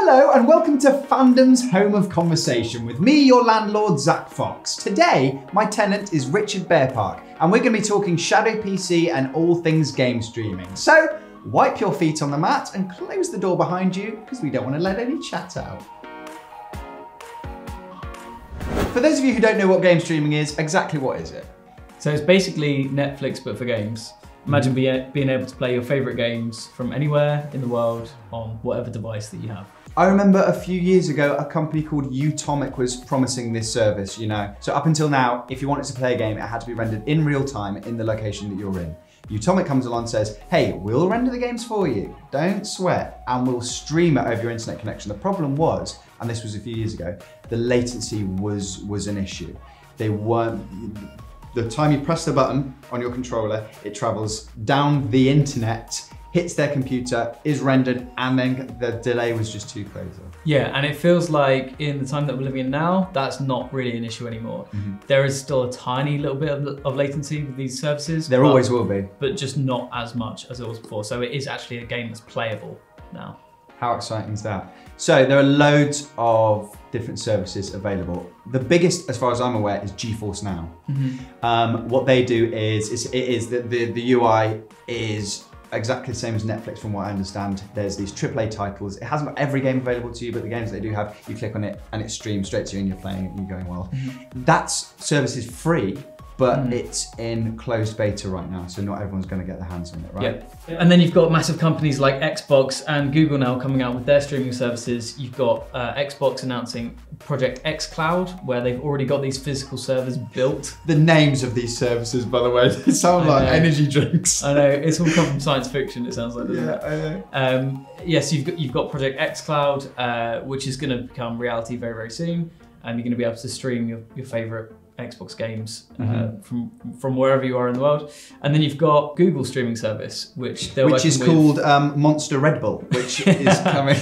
Hello and welcome to Fandom's Home of Conversation with me, your landlord, Zach Fox. Today, my tenant is Richard Bearpark and we're going to be talking Shadow PC and all things game streaming. So, wipe your feet on the mat and close the door behind you because we don't want to let any chat out. For those of you who don't know what game streaming is, exactly what is it? So it's basically Netflix but for games. Imagine being able to play your favourite games from anywhere in the world on whatever device that you have. I remember a few years ago, a company called Utomic was promising this service, you know. So up until now, if you wanted to play a game, it had to be rendered in real time in the location that you're in. Utomic comes along and says, hey, we'll render the games for you, don't sweat, and we'll stream it over your internet connection. The problem was, and this was a few years ago, the latency was an issue. They weren't, the time you press the button on your controller, it travels down the internet, hits their computer, is rendered, and then the delay was just too crazy. Yeah, and it feels like in the time that we're living in now, that's not really an issue anymore. There is still a tiny little bit of latency with these services. There always will be. But just not as much as it was before. So it is actually a game that's playable now. How exciting is that? So there are loads of different services available. The biggest, as far as I'm aware, is GeForce Now. What they do is the UI is exactly the same as Netflix from what I understand. There's these AAA titles. It hasn't got every game available to you, but the games they do have, you click on it and it streams straight to you and you're playing it and you're going well. That service is free, but it's in closed beta right now, so not everyone's going to get their hands on it, right? Yeah. And then you've got massive companies like Xbox and Google now coming out with their streaming services. You've got Xbox announcing Project X Cloud, where they've already got these physical servers built. The names of these services, by the way, they sound like energy drinks. I know, it's all come from science fiction, it sounds like, doesn't it? I know. Yes, you've got Project X Cloud, which is going to become reality very, very soon. And you're going to be able to stream your favourite Xbox games from wherever you are in the world. And then you've got Google streaming service, which is called Monster Red Bull, which is coming.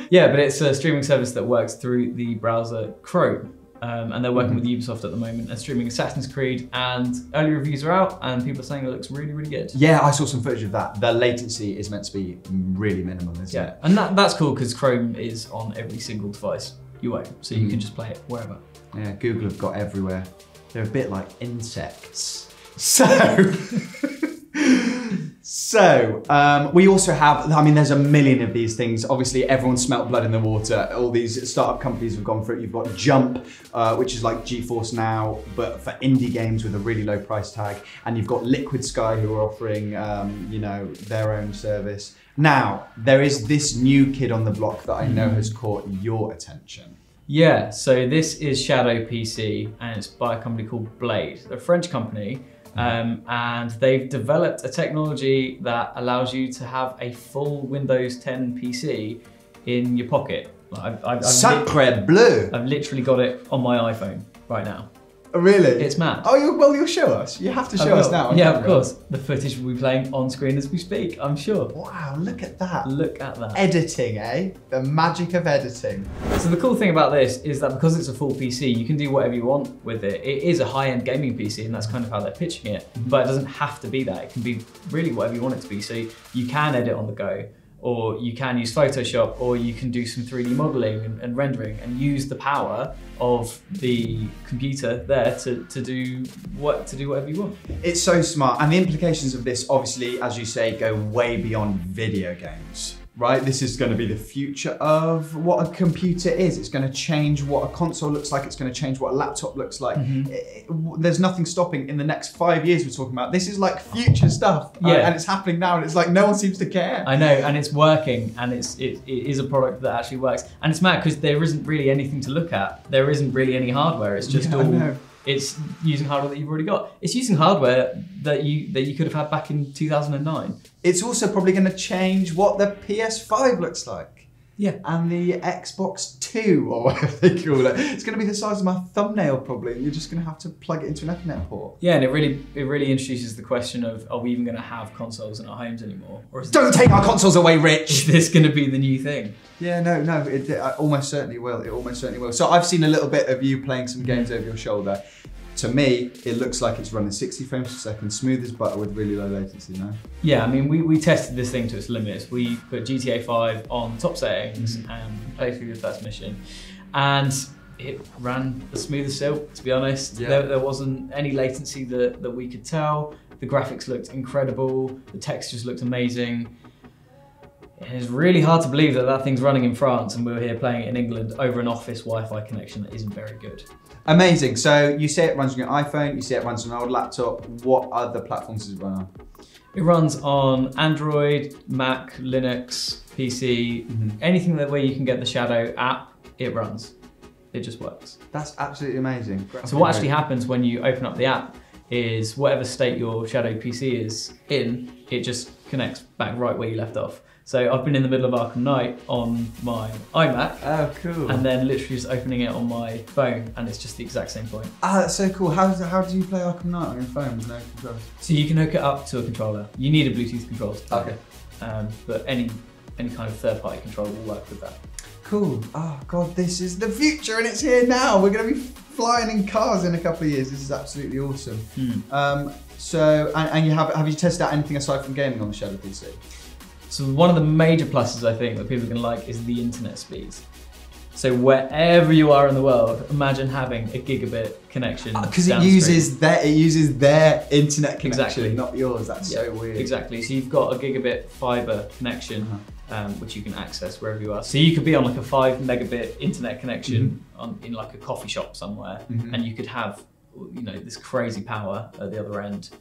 Yeah, but it's a streaming service that works through the browser Chrome. And they're working with Ubisoft at the moment and streaming Assassin's Creed, and early reviews are out and people are saying it looks really, really good. Yeah, I saw some footage of that. The latency is meant to be really minimal, isn't it? And that's cool because Chrome is on every single device you own, so you can just play it wherever. Yeah, Google have got everywhere. They're a bit like insects. So we also have, I mean, there's a million of these things. Obviously, everyone smelt blood in the water. All these startup companies have gone for it. You've got Jump, which is like GeForce Now, but for indie games with a really low price tag. And you've got Liquid Sky, who are offering, you know, their own service. Now, there is this new kid on the block that I know has caught your attention. Yeah, so this is Shadow PC and it's by a company called Blade. They're a French company and they've developed a technology that allows you to have a full Windows 10 PC in your pocket. Sacre bleu! I've literally got it on my iPhone right now. Oh, really? It's mad. Oh, you'll show us. You have to show us now. Yeah, of course. The footage will be playing on screen as we speak, I'm sure. Wow, look at that. Look at that. Editing, eh? The magic of editing. So the cool thing about this is that because it's a full PC, you can do whatever you want with it. It is a high-end gaming PC and that's kind of how they're pitching it, but it doesn't have to be that. It can be really whatever you want it to be. So you can edit on the go, or you can use Photoshop, or you can do some 3D modeling and rendering and use the power of the computer there to do whatever you want. It's so smart, and the implications of this, obviously, as you say, go way beyond video games. Right? This is going to be the future of what a computer is. It's going to change what a console looks like. It's going to change what a laptop looks like. There's nothing stopping in the next 5 years we're talking about. This is like future stuff. And it's happening now and it's like no one seems to care. I know, and it's working, and it is a product that actually works. And it's mad because there isn't really anything to look at. There isn't really any hardware. It's just it's using hardware that you've already got. It's using hardware that you could have had back in 2009. It's also probably going to change what the PS5 looks like. Yeah. And the Xbox 2, or whatever they call it. It's going to be the size of my thumbnail probably, and you're just going to have to plug it into an Ethernet port. Yeah, and it really introduces the question of, are we even going to have consoles in our homes anymore? Or Don't take our consoles away, Rich! Is this going to be the new thing? Yeah, no, it almost certainly will. It almost certainly will. So I've seen a little bit of you playing some games over your shoulder. To me, it looks like it's running 60 frames per second, smooth as butter with really low latency now. Yeah, I mean, we tested this thing to its limits. We put GTA 5 on top settings and can play through the first mission. And it ran as smooth as silk, to be honest. Yeah. There wasn't any latency that we could tell. The graphics looked incredible. The textures looked amazing. It's really hard to believe that thing's running in France and we were here playing it in England over an office Wi-Fi connection that isn't very good. Amazing. So you say it runs on your iPhone, you say it runs on an old laptop. What other platforms does it run on? It runs on Android, Mac, Linux, PC, anything where you can get the Shadow app, it runs. It just works. That's absolutely amazing. So what actually happens when you open up the app is whatever state your Shadow PC is in, it just connects back right where you left off. So I've been in the middle of Arkham Knight on my iMac. Oh, cool. And then literally just opening it on my phone and it's just the exact same point. Ah, that's so cool. How do you play Arkham Knight on your phone with no controls? So you can hook it up to a controller. You need a Bluetooth controller to play. Okay. But any kind of third-party controller will work with that. Cool. Oh God, this is the future and it's here now. We're going to be flying in cars in a couple of years. This is absolutely awesome. So, and have you tested out anything aside from gaming on the Shadow PC? So one of the major pluses I think that people are going to like is the internet speeds. So wherever you are in the world, imagine having a gigabit connection. Because it uses their internet connection, exactly. Not yours. That's so weird. Exactly. So you've got a gigabit fiber connection, which you can access wherever you are. So you could be on like a 5 megabit internet connection in like a coffee shop somewhere, and you could have, this crazy power at the other end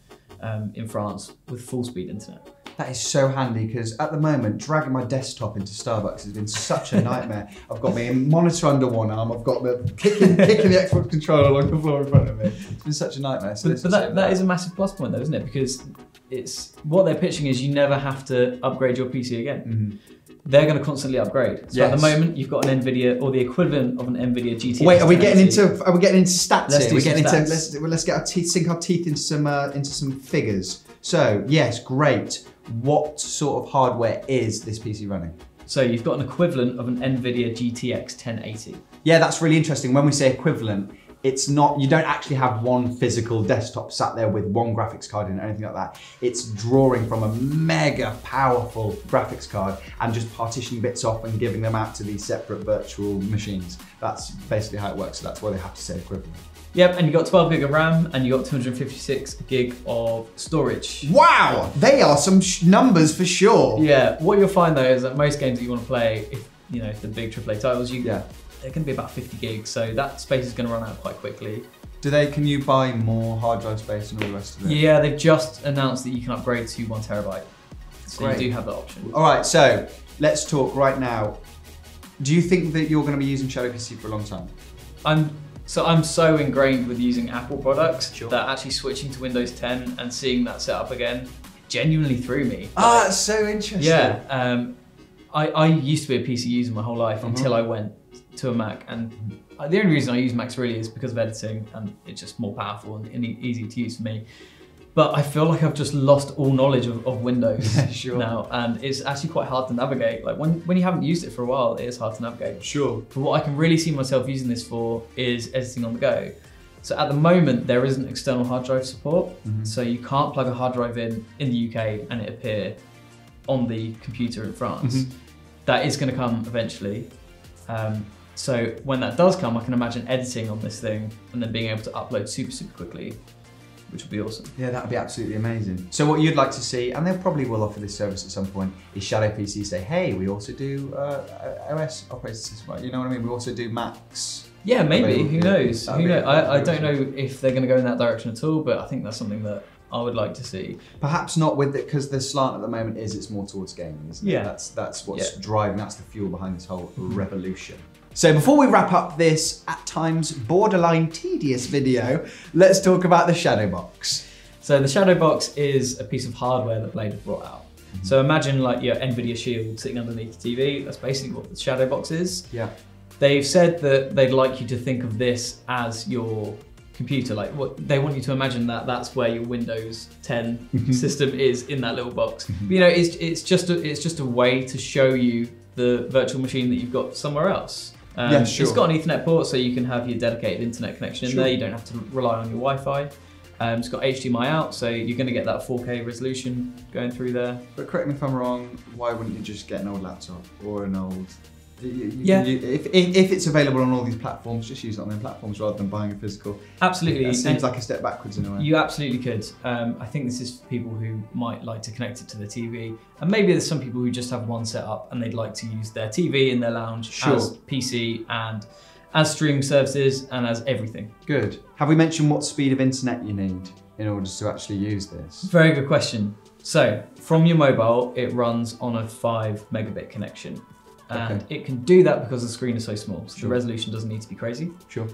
in France with full speed internet. That is so handy because at the moment, dragging my desktop into Starbucks has been such a nightmare. I've got my monitor under one arm, I've got the kicking the Xbox controller along the floor in front of me. It's been such a nightmare. So but that is a massive plus point though, isn't it? Because it's what they're pitching is you never have to upgrade your PC again. They're going to constantly upgrade. So at the moment, you've got an NVIDIA or the equivalent of an NVIDIA GTX. Wait, are we getting into stats Let's here? do We're some getting stats. let's get our sink our teeth into some figures. So yes, great. What sort of hardware is this PC running? So you've got an equivalent of an NVIDIA GTX 1080. Yeah, that's really interesting. When we say equivalent, it's not, you don't actually have one physical desktop sat there with one graphics card in or anything like that. It's drawing from a mega powerful graphics card and just partitioning bits off and giving them out to these separate virtual machines. That's basically how it works. So that's why they have to say equivalent. Yep, and you got 12 gig of RAM and you got 256 gig of storage. Wow, they are some numbers for sure. Yeah, what you'll find though is that most games that you want to play, if the big AAA titles, they're going to be about 50 gigs, so that space is going to run out quite quickly. Can you buy more hard drive space and all the rest of it? Yeah, they've just announced that you can upgrade to 1 terabyte. So Great. you do have that option. All right, so let's talk right now. Do you think that you're going to be using Shadow PC for a long time? I'm so ingrained with using Apple products that actually switching to Windows 10 and seeing that setup again genuinely threw me. That's so interesting. Yeah, I used to be a PC user my whole life until I went to a Mac, and the only reason I use Macs really is because of editing, and it's just more powerful and easy to use for me. But I feel like I've just lost all knowledge of Windows now, and it's actually quite hard to navigate. Like when you haven't used it for a while, it is hard to navigate. Sure. But what I can really see myself using this for is editing on the go. So at the moment, there isn't external hard drive support, so you can't plug a hard drive in the UK and it appear on the computer in France. That is going to come eventually. So when that does come, I can imagine editing on this thing and then being able to upload super quickly, which would be awesome. Yeah, that would be absolutely amazing. So what you'd like to see, and they probably will offer this service at some point, is Shadow PC say, hey, we also do OS operating system, right? You know what I mean? We also do Macs. Yeah, maybe, who knows? Who knows? I don't know if they're going to go in that direction at all, but I think that's something that I would like to see. Perhaps not with it, because the slant at the moment is it's more towards gaming, isn't it? Yeah. That's what's driving, that's the fuel behind this whole revolution. So before we wrap up this, at times, borderline tedious video, let's talk about the Shadow Box. So the Shadow Box is a piece of hardware that Blade have brought out. So imagine like your NVIDIA Shield sitting underneath the TV, that's basically what the Shadow Box is. Yeah. They've said that they'd like you to think of this as your computer, like what they want you to imagine that's where your Windows 10 system is in that little box. But, you know, it's just a way to show you the virtual machine that you've got somewhere else. Yeah, sure. It's got an Ethernet port, so you can have your dedicated internet connection in there. You don't have to rely on your Wi-Fi. It's got HDMI out, so you're going to get that 4K resolution going through there. But correct me if I'm wrong, why wouldn't you just get an old laptop or an old If it's available on all these platforms, just use it on their platforms rather than buying a physical. Absolutely. It seems like a step backwards in a way. You absolutely could. I think this is for people who might like to connect it to the TV. And maybe there's some people who just have one set up and they'd like to use their TV in their lounge as PC and as streaming services and as everything. Good. Have we mentioned what speed of internet you need in order to actually use this? Very good question. So from your mobile, it runs on a 5 megabit connection. And it can do that because the screen is so small. So the resolution doesn't need to be crazy. Sure.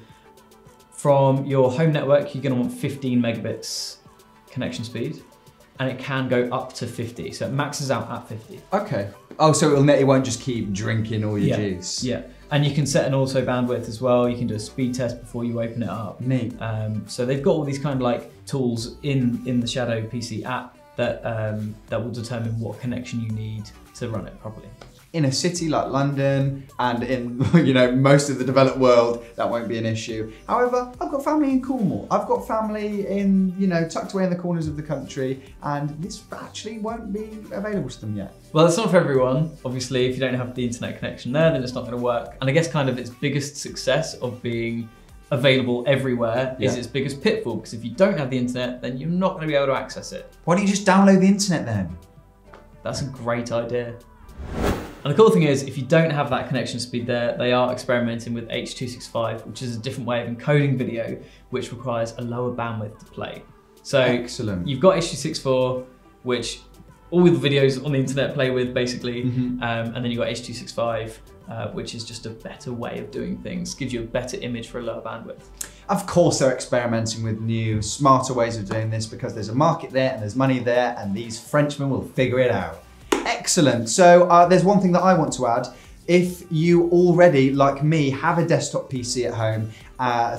From your home network, you're gonna want 15 megabits connection speed. And it can go up to 50. So it maxes out at 50. Okay. Oh, so it won't just keep drinking all your juice. Yeah. And you can set an auto bandwidth as well. You can do a speed test before you open it up. Neat. So they've got all these kind of like tools in the Shadow PC app that will determine what connection you need to run it properly. In a city like London and in most of the developed world, that won't be an issue. However, I've got family in Cornwall. I've got family in tucked away in the corners of the country, and this actually won't be available to them yet. Well, it's not for everyone. Obviously, if you don't have the internet connection there, then it's not going to work. And I guess kind of its biggest success of being available everywhere is its biggest pitfall, because if you don't have the internet, then you're not going to be able to access it. Why don't you just download the internet then? That's a great idea. And the cool thing is, if you don't have that connection speed there, they are experimenting with H.265, which is a different way of encoding video, which requires a lower bandwidth to play. So excellent. You've got H.264, which all the videos on the internet play with, basically, and then you've got H.265, which is just a better way of doing things, gives you a better image for a lower bandwidth. Of course they're experimenting with new, smarter ways of doing this because there's a market there and there's money there, and these Frenchmen will figure it out. Excellent. So there's one thing that I want to add. If you already, like me, have a desktop PC at home,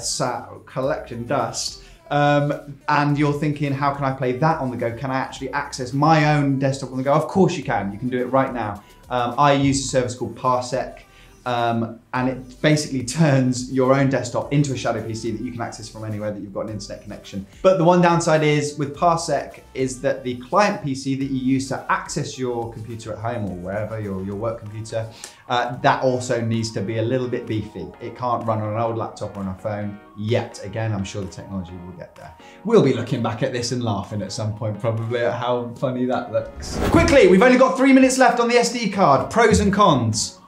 sat collecting dust, and you're thinking, how can I play that on the go? Can I actually access my own desktop on the go? Of course you can. You can do it right now. I use a service called Parsec, and it basically turns your own desktop into a Shadow PC that you can access from anywhere that you've got an internet connection. But the one downside is with Parsec is that the client PC that you use to access your computer at home or wherever, your work computer, that also needs to be a little bit beefy. It can't run on an old laptop or on a phone yet. Again, I'm sure the technology will get there. We'll be looking back at this and laughing at some point probably at how funny that looks. Quickly, we've only got 3 minutes left on the SD card. Pros and cons.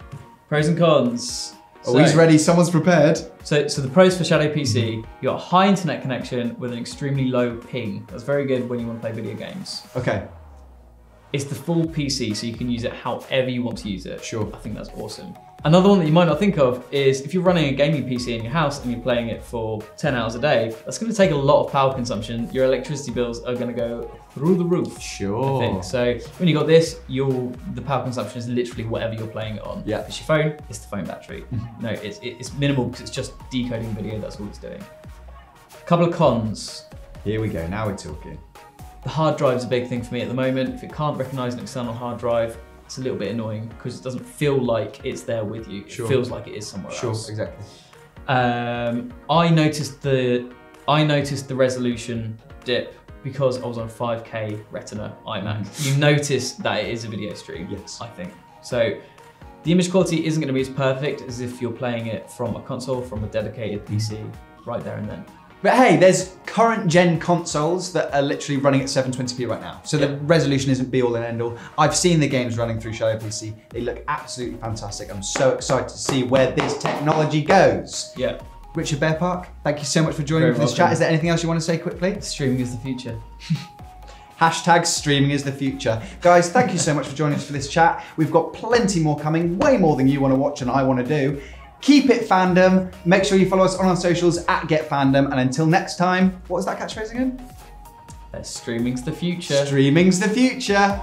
Pros and cons. Oh, he's ready, someone's prepared. So the pros for Shadow PC, you got a high internet connection with an extremely low ping. That's very good when you want to play video games. Okay. It's the full PC, so you can use it however you want to use it. Sure. I think that's awesome. Another one that you might not think of is if you're running a gaming PC in your house and you're playing it for 10 hours a day, that's going to take a lot of power consumption. Your electricity bills are going to go through the roof. Sure. I think. So when you got this, the power consumption is literally whatever you're playing it on. Yeah. If it's your phone, it's the phone battery. No, it's minimal because it's just decoding video. That's all it's doing. A couple of cons. Here we go. Now we're talking. The hard drive's a big thing for me at the moment. If it can't recognize an external hard drive, it's a little bit annoying because it doesn't feel like it's there with you. It feels like it is somewhere else. Sure, exactly. I noticed the resolution dip because I was on 5K Retina iMac. You notice that it is a video stream. Yes. I think. So the image quality isn't going to be as perfect as if you're playing it from a console, from a dedicated PC, right there and then. But hey, there's current gen consoles that are literally running at 720p right now. So the resolution isn't be all and end all. I've seen the games running through Shadow PC. They look absolutely fantastic. I'm so excited to see where this technology goes. Yeah. Richard Bear Park, thank you so much for joining me for this chat. Is there anything else you want to say quickly? Streaming is the future. Hashtag streaming is the future. Guys, thank you so much for joining us for this chat. We've got plenty more coming, way more than you want to watch and I want to do. Keep it fandom. Make sure you follow us on our socials at GetFandom. And until next time, what was that catchphrase again? Streaming's the future. Streaming's the future.